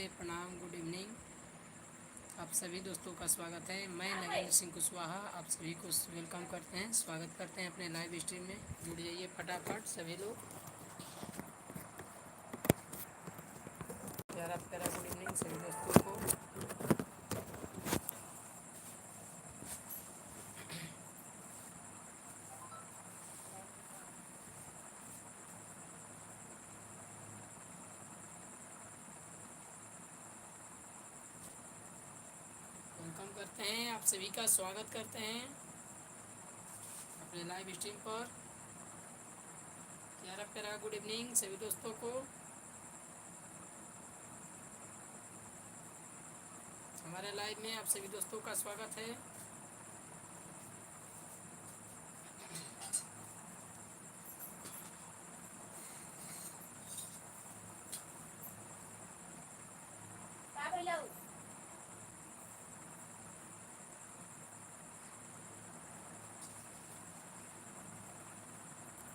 प्रणाम, good evening. आप सभी दोस्तों का स्वागत है। मैं नगेंद्र सिंह कुशवाहा आप सभी को वेलकम करते हैं, स्वागत करते हैं अपने लाइव स्ट्रीम में। जुड़ जाइए फटाफट सभी लोग। प्यारा प्यारा गुड इवनिंग सभी दोस्तों को। वेलकम करते हैं, आप सभी का स्वागत करते हैं अपने लाइव स्ट्रीम पर। प्यारा प्यारा गुड इवनिंग सभी दोस्तों को। हमारे लाइव में आप सभी दोस्तों का स्वागत है।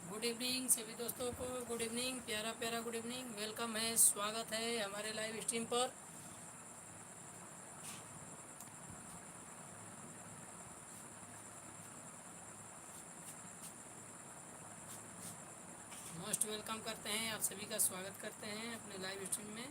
गुड इवनिंग सभी दोस्तों को, गुड इवनिंग, प्यारा प्यारा गुड इवनिंग, वेलकम है, स्वागत है हमारे लाइव स्ट्रीम पर। मोस्ट वेलकम करते हैं, आप सभी का स्वागत करते हैं अपने लाइव स्ट्रीम में।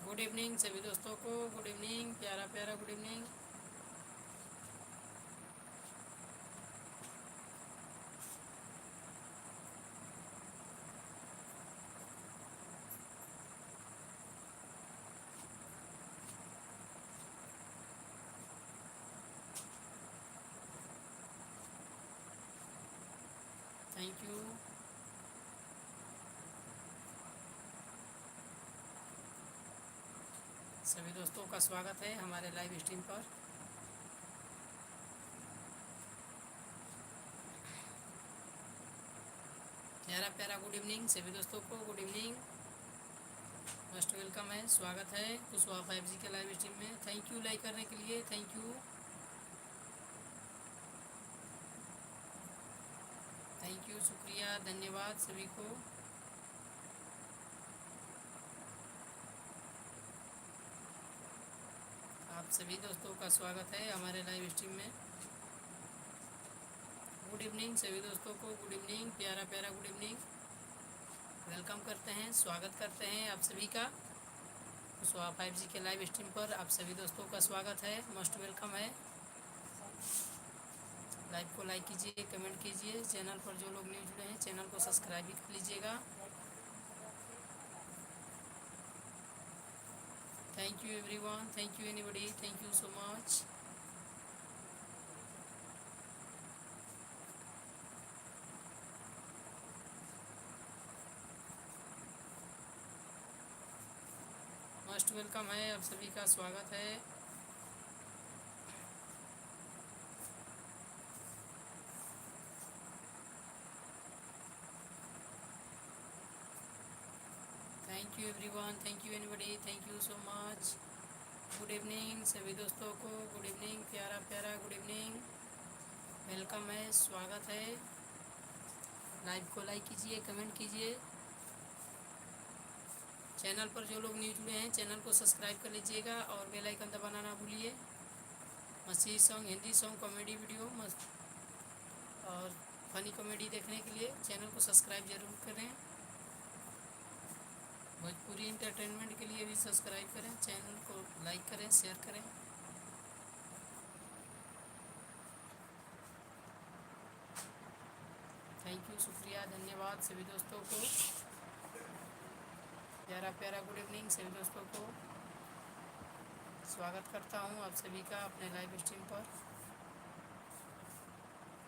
गुड इवनिंग सभी दोस्तों को, गुड इवनिंग, प्यारा प्यारा गुड इवनिंग। Thank you. सभी दोस्तों का स्वागत है हमारे लाइव स्ट्रीम पर। प्यारा प्यारा गुड इवनिंग सभी दोस्तों को, गुड इवनिंग, मोस्ट वेलकम है, स्वागत है कुशवाहा 5G के लाइव स्ट्रीम में। थैंक यू लाइक करने के लिए, थैंक यू, थैंक यू, शुक्रिया, धन्यवाद सभी को। आप सभी दोस्तों का स्वागत है हमारे लाइव स्ट्रीम में। गुड इवनिंग सभी दोस्तों को, गुड इवनिंग, प्यारा प्यारा गुड इवनिंग, वेलकम करते हैं, स्वागत करते हैं आप सभी का कुशवाहा 5G के लाइव स्ट्रीम पर। आप सभी दोस्तों का स्वागत है, मोस्ट वेलकम है। लाइव को लाइक कीजिए, कमेंट कीजिए, चैनल पर जो लोग न्यू जुड़े हैं चैनल को सब्सक्राइब भी कर लीजिएगा। Thank you everyone, thank you anybody, thank you so much. Most welcome है, आप सभी का स्वागत है। Thank you everyone, thank you anybody, thank you so much. Good evening सभी दोस्तों को, गुड इवनिंग, प्यारा प्यारा गुड इवनिंग, वेलकम है, स्वागत है। लाइव को लाइक कीजिए, कमेंट कीजिए, चैनल पर जो लोग न्यू जुड़े हैं चैनल को सब्सक्राइब कर लीजिएगा और बेल आइकन दबाना ना भूलिए। मछली song, Hindi song, comedy video और फनी कॉमेडी देखने के लिए चैनल को सब्सक्राइब जरूर करें। भोजपुरी इंटरटेनमेंट के लिए भी सब्सक्राइब करें, चैनल को लाइक करें, शेयर करें। थैंक यू, शुक्रिया, धन्यवाद सभी दोस्तों को। प्यारा प्यारा गुड इवनिंग सभी दोस्तों को, स्वागत करता हूँ आप सभी का अपने लाइव स्ट्रीम पर,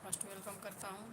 फर्स्ट वेलकम करता हूँ।